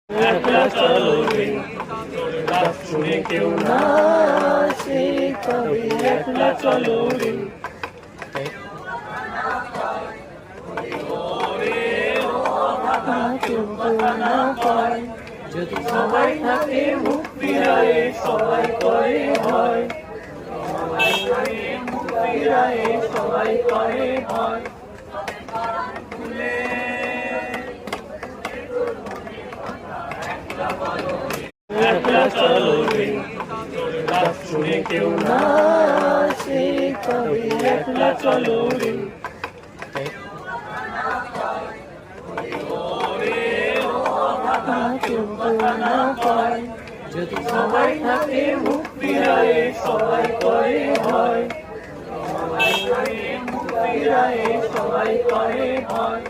একলা চলো রে, ডাক শুনে কেউ না আসে, তবে একলা চলো রে। যদি সবাই থাকে মুখ ফিরায়ে, সবাই করে ভয়, মুখ ফিরায়ে সবাই করে ভয়। একলা চলো রে, ডাক শুনে কেউ না আসে, তবে একলা চলো রে। যদি সবাই থাকে মুখ ফিরায়ে, সবাই করে ভয়, মুখ ফিরায়ে সবাই করে ভয়।